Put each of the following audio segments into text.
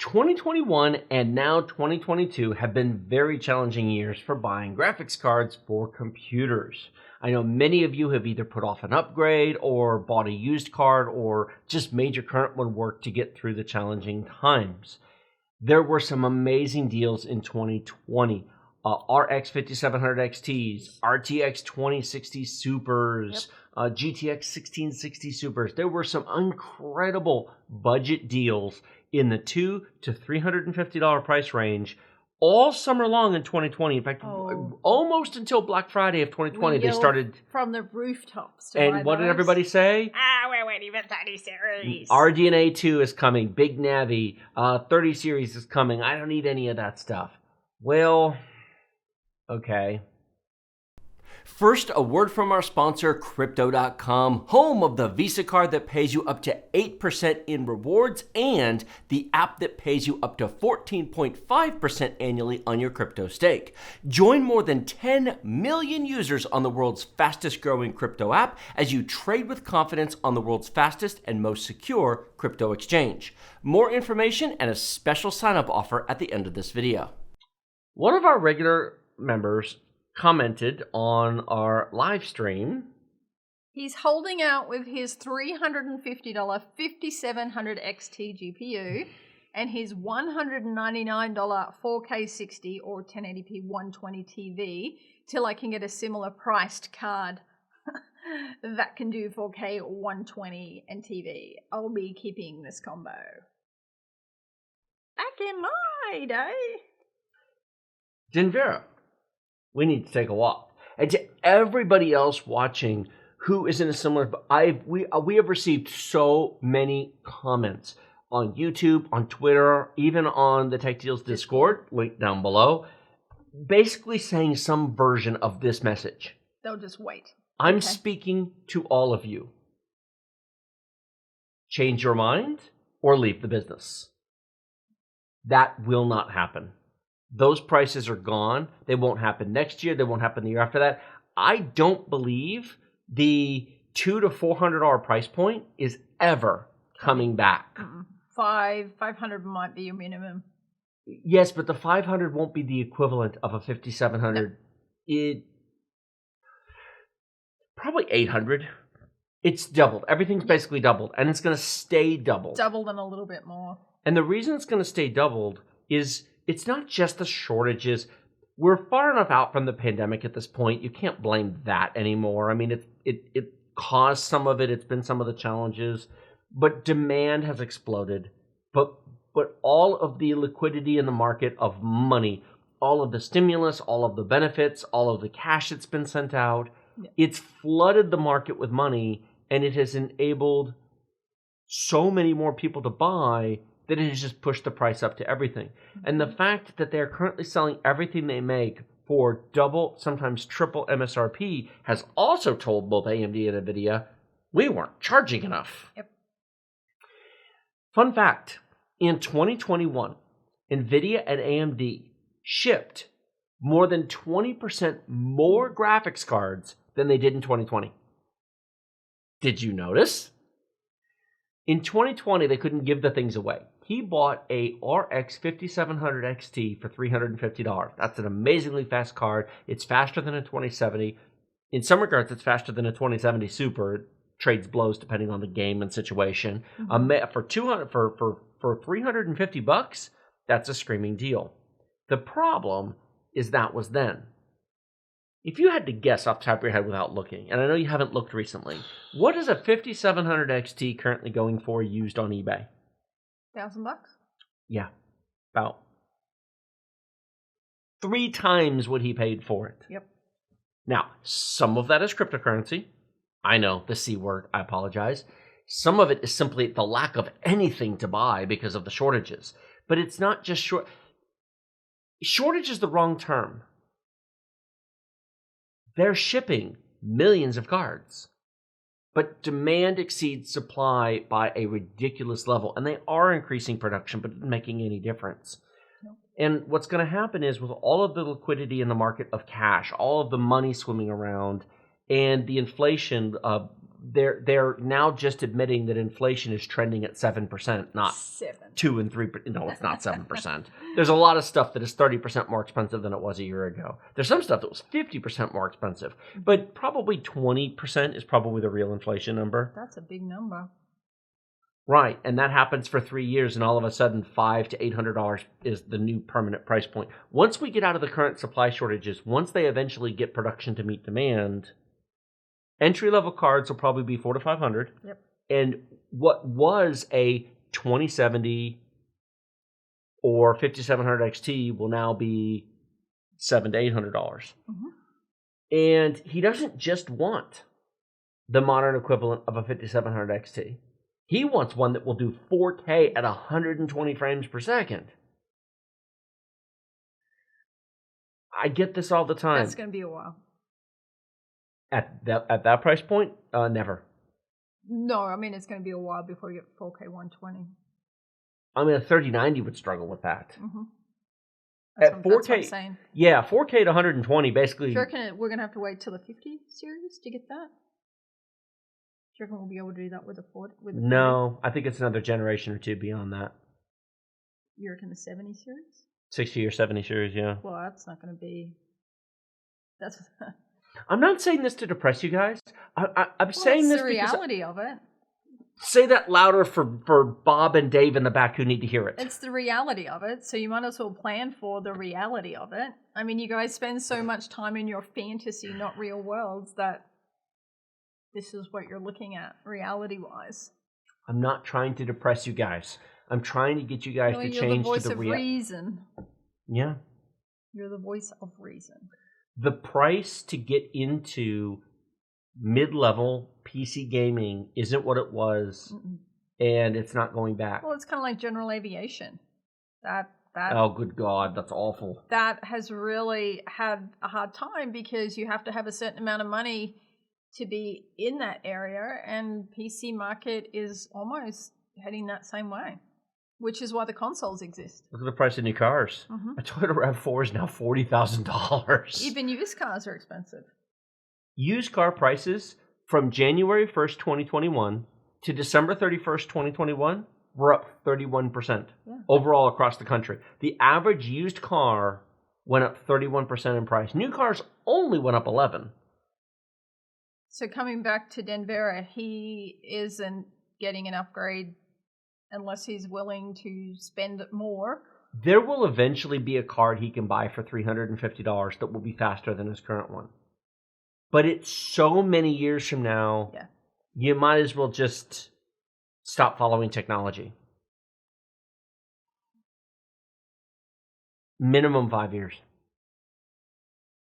2021 and now 2022 have been very challenging years for buying graphics cards for computers. I know many of you have either put off an upgrade or bought a used card or just made your current one work to get through the challenging times. There were some amazing deals in 2020. RX 5700 XTs, RTX 2060 Supers, GTX 1660 Supers. There were some incredible budget deals in the $200 to $350 price range all summer long in 2020. In fact, almost until Black Friday of 2020, they started from the rooftops. And what did everybody say? We're waiting for 30 series. RDNA 2 is coming. Big Navi. 30 series is coming. I don't need any of that stuff. Well, okay. First, a word from our sponsor, Crypto.com, home of the Visa card that pays you up to 8% in rewards and the app that pays you up to 14.5% annually on your crypto stake. Join more than 10 million users on the world's fastest growing crypto app as you trade with confidence on the world's fastest and most secure crypto exchange. More information and a special sign-up offer at the end of this video. One of our regular members commented on our live stream. He's holding out with his $350 5700 XT GPU and his $199 4K 60 or 1080p 120 TV till I can get a similar priced card that can do 4K 120 and TV. I'll be keeping this combo. Back in my day. Denvera, we need to take a walk. And to everybody else watching who is in a similar, we have received so many comments on YouTube, on Twitter, even on the Tech Deals Discord, link down below, basically saying some version of this message. They'll just wait. I'm speaking to all of you. Change your mind or leave the business. That will not happen. Those prices are gone. They won't happen next year. They won't happen the year after that. I don't believe the $200 to $400 price point is ever coming back. 500 might be your minimum. Yes, but the 500 won't be the equivalent of a 5700. No. Probably 800. It's doubled. Everything's basically doubled, and it's going to stay doubled. Doubled and a little bit more. And the reason it's going to stay doubled is it's not just the shortages. We're far enough out from the pandemic at this point. You can't blame that anymore. I mean, it caused some of it. It's been some of the challenges. But demand has exploded. But all of the liquidity in the market of money, all of the stimulus, all of the benefits, all of the cash that's been sent out, it's flooded the market with money, and it has enabled so many more people to buy that it has just pushed the price up to everything. And the fact that they're currently selling everything they make for double, sometimes triple MSRP has also told both AMD and NVIDIA, we weren't charging enough. Yep. Fun fact, in 2021, NVIDIA and AMD shipped more than 20% more graphics cards than they did in 2020. Did you notice? In 2020, they couldn't give the things away. He bought a RX 5700 XT for $350. That's an amazingly fast card. It's faster than a 2070. In some regards, it's faster than a 2070 Super. It trades blows depending on the game and situation. For $350, that's a screaming deal. The problem is that was then. If you had to guess off the top of your head without looking, and I know you haven't looked recently, what is a 5700 XT currently going for used on eBay? $1,000? Yeah, about 3 times what he paid for it. Yep. Now, some of that is cryptocurrency. I know, the C word, I apologize. Some of it is simply the lack of anything to buy because of the shortages. But it's not just shortage is the wrong term. They're shipping millions of cards. But demand exceeds supply by a ridiculous level. And they are increasing production, but not making any difference. No. And what's going to happen is with all of the liquidity in the market of cash, all of the money swimming around, and the inflation they're now just admitting that inflation is trending at 7%, not 2 and 3. No, it's not 7%. There's a lot of stuff that is 30% more expensive than it was a year ago. There's some stuff that was 50% more expensive, but probably 20% is probably the real inflation number. That's a big number. Right, and that happens for 3 years, and all of a sudden, $500 to $800 is the new permanent price point. Once we get out of the current supply shortages, once they eventually get production to meet demand, entry-level cards will probably be $400 to $500. Yep. And what was a 2070 or 5700 XT will now be $700 to $800. Mm-hmm. And he doesn't just want the modern equivalent of a 5700 XT. He wants one that will do 4K at 120 frames per second. I get this all the time. That's going to be a while. At that price point, never. No, I mean, it's going to be a while before you get 4K 120. I mean, a 3090 would struggle with that. Mm-hmm. At 4K, that's what I'm saying. Yeah, 4K to 120, basically. Do you reckon we're going to have to wait till the 50 series to get that? Do you reckon we'll be able to do that with a 40? No, I think it's another generation or two beyond that. You reckon the 70 series? 60 or 70 series, yeah. Well, that's not going to be... That's... I'm not saying this to depress you guys. I'm saying this the reality of it. Say that louder for Bob and Dave in the back who need to hear it. It's the reality of it, so you might as well plan for the reality of it. I mean, you guys spend so much time in your fantasy, not real worlds, that this is what you're looking at, reality-wise. I'm not trying to depress you guys. I'm trying to get you guys to change to the reality. You're the voice of reason. Yeah. You're the voice of reason. The price to get into mid-level PC gaming isn't what it was, and it's not going back. Well, it's kind of like general aviation. Oh, good God, that's awful. That has really had a hard time because you have to have a certain amount of money to be in that area, and PC market is almost heading that same way, which is why the consoles exist. Look at the price of new cars. A Toyota RAV4 is now $40,000. Even used cars are expensive. Used car prices from January 1st, 2021 to December 31st, 2021 were up 31% overall across the country. The average used car went up 31% in price. New cars only went up 11%. So coming back to Denvera, he isn't getting an upgrade unless he's willing to spend more. There will eventually be a card he can buy for $350 that will be faster than his current one. But it's so many years from now, you might as well just stop following technology. Minimum 5 years.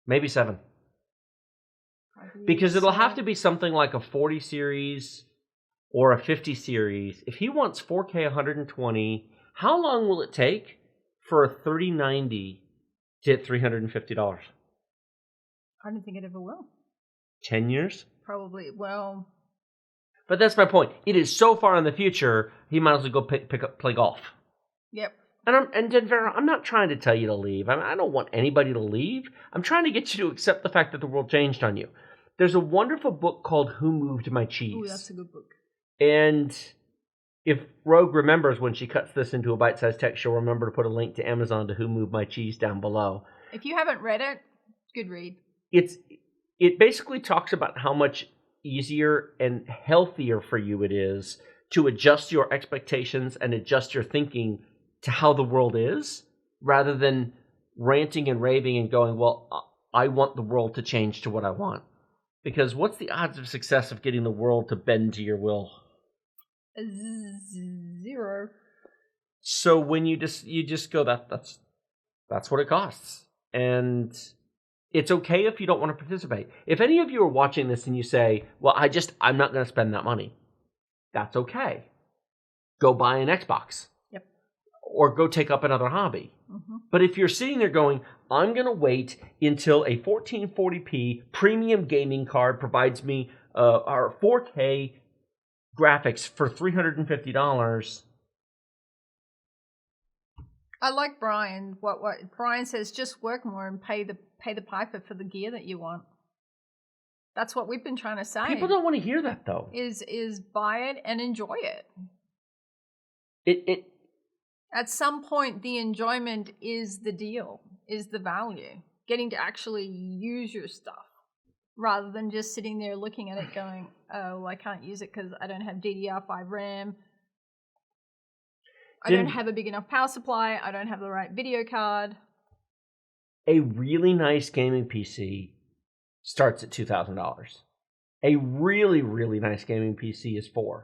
Maybe 7. Because it'll have to be something like a 40 series or a 50 series. If he wants 4K 120, how long will it take for a 3090 to hit $350? I don't think it ever will. 10 years? Probably. Well... But that's my point. It is so far in the future, he might as well go play golf. Yep. And Denvera, I'm not trying to tell you to leave. I don't want anybody to leave. I'm trying to get you to accept the fact that the world changed on you. There's a wonderful book called Who Moved My Cheese? Ooh, that's a good book. And if Rogue remembers when she cuts this into a Byte Size Tech, she'll remember to put a link to Amazon to Who Moved My Cheese down below. If you haven't read it, good read. It basically talks about how much easier and healthier for you it is to adjust your expectations and adjust your thinking to how the world is, rather than ranting and raving and going, well, I want the world to change to what I want. Because what's the odds of success of getting the world to bend to your will? 0. So when you just go, that's what it costs. And it's okay if you don't want to participate. If any of you are watching this and you say, well, I'm not going to spend that money, that's okay. Go buy an Xbox. Yep. Or go take up another hobby. But if you're sitting there going, I'm going to wait until a 1440p premium gaming card provides me our 4K graphics for $350. I like Brian. What Brian says, just work more and pay the piper for the gear that you want. That's what we've been trying to say. People don't want to hear that, though. Is buy it and enjoy it. It At some point, the enjoyment is the deal, is the value. Getting to actually use your stuff rather than just sitting there looking at it going, oh, I can't use it because I don't have DDR5 RAM. I don't have a big enough power supply. I don't have the right video card. A really nice gaming PC starts at $2,000. A really, really nice gaming PC is $4,000.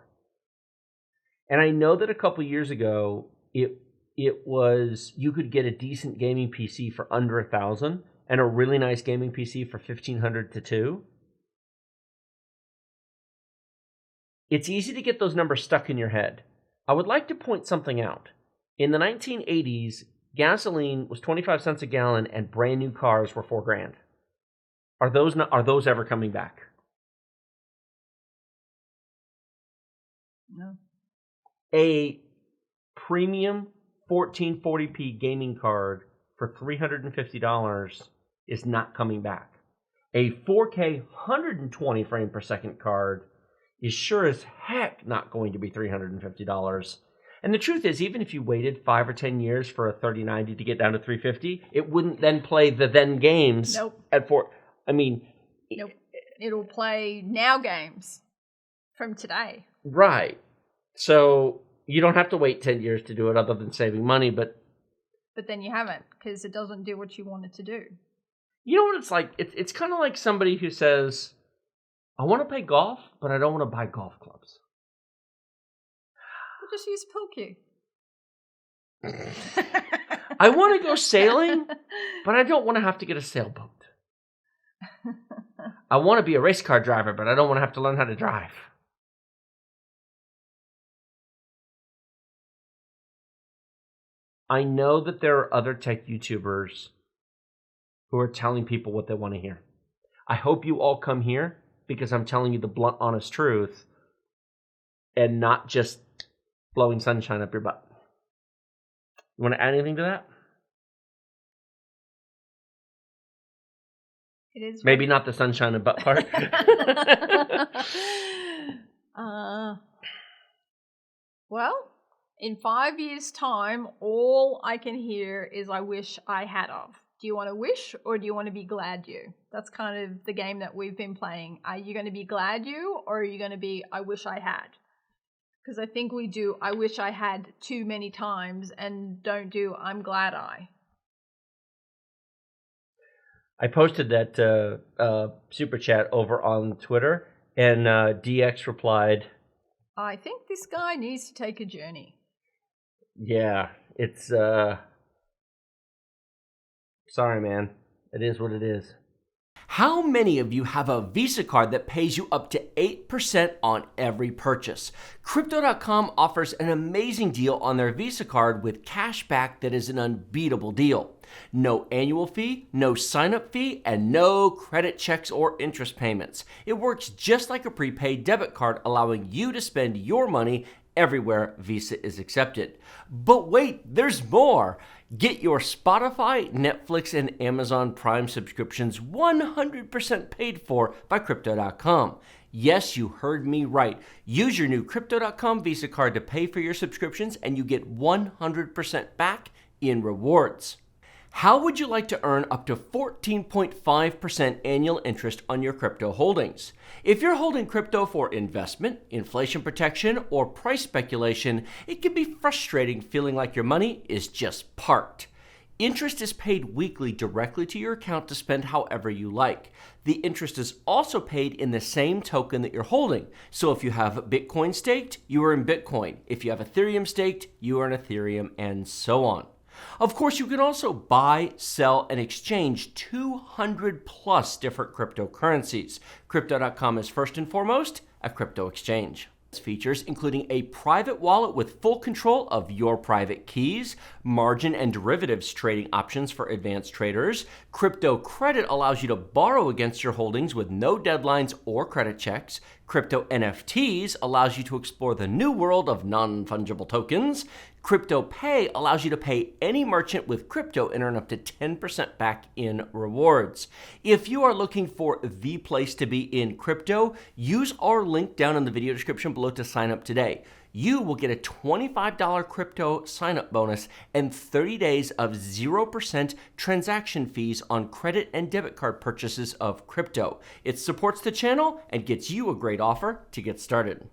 And I know that a couple years ago, it was, you could get a decent gaming PC for under $1,000 and a really nice gaming PC for $1,500 to $2,000. It's easy to get those numbers stuck in your head. I would like to point something out. In the 1980s, gasoline was 25 cents a gallon and brand new cars were $4,000. Are those ever coming back? No. A premium 1440p gaming card for $350 is not coming back. A 4K 120 frame per second card is sure as heck not going to be $350. And the truth is, even if you waited 5 or 10 years for a 3090 to get down to $350, it wouldn't then play the then games at $4. I mean, nope. It'll play now games from today. Right. So you don't have to wait 10 years to do it other than saving money, but then you haven't because it doesn't do what you want it to do. You know what it's like? It's kind of like somebody who says, I want to play golf, but I don't want to buy golf clubs. We'll just use pool cue. I want to go sailing, but I don't want to have to get a sailboat. I want to be a race car driver, but I don't want to have to learn how to drive. I know that there are other tech YouTubers who are telling people what they want to hear. I hope you all come here because I'm telling you the blunt, honest truth and not just blowing sunshine up your butt. You want to add anything to that? It is maybe not the sunshine and butt part. Well, in 5 years' time, all I can hear is I wish I had of. Do you want to wish or do you want to be glad you? That's kind of the game that we've been playing. Are you going to be glad you or are you going to be I wish I had? Because I think we do I wish I had too many times and don't do I'm glad I. I posted that super chat over on Twitter, and DX replied, I think this guy needs to take a journey. Yeah, it's, sorry, man. It is what it is. How many of you have a Visa card that pays you up to 8% on every purchase? Crypto.com offers an amazing deal on their Visa card with cash back that is an unbeatable deal. No annual fee, no sign-up fee, and no credit checks or interest payments. It works just like a prepaid debit card, allowing you to spend your money everywhere Visa is accepted. But wait, there's more! Get your Spotify, Netflix, and Amazon Prime subscriptions 100% paid for by Crypto.com. Yes, you heard me right. Use your new Crypto.com Visa card to pay for your subscriptions and you get 100% back in rewards. How would you like to earn up to 14.5% annual interest on your crypto holdings? If you're holding crypto for investment, inflation protection, or price speculation, it can be frustrating feeling like your money is just parked. Interest is paid weekly directly to your account to spend however you like. The interest is also paid in the same token that you're holding. So if you have Bitcoin staked, you earn Bitcoin. If you have Ethereum staked, you earn Ethereum, and so on. Of course, you can also buy, sell, and exchange 200 plus different cryptocurrencies. Crypto.com is first and foremost a crypto exchange. Features including a private wallet with full control of your private keys, margin and derivatives trading options for advanced traders. Crypto credit allows you to borrow against your holdings with no deadlines or credit checks. Crypto NFTs allows you to explore the new world of non-fungible tokens. Crypto Pay allows you to pay any merchant with crypto and earn up to 10% back in rewards. If you are looking for the place to be in crypto, use our link down in the video description below to sign up today. You will get a $25 crypto sign-up bonus and 30 days of 0% transaction fees on credit and debit card purchases of crypto. It supports the channel and gets you a great offer to get started.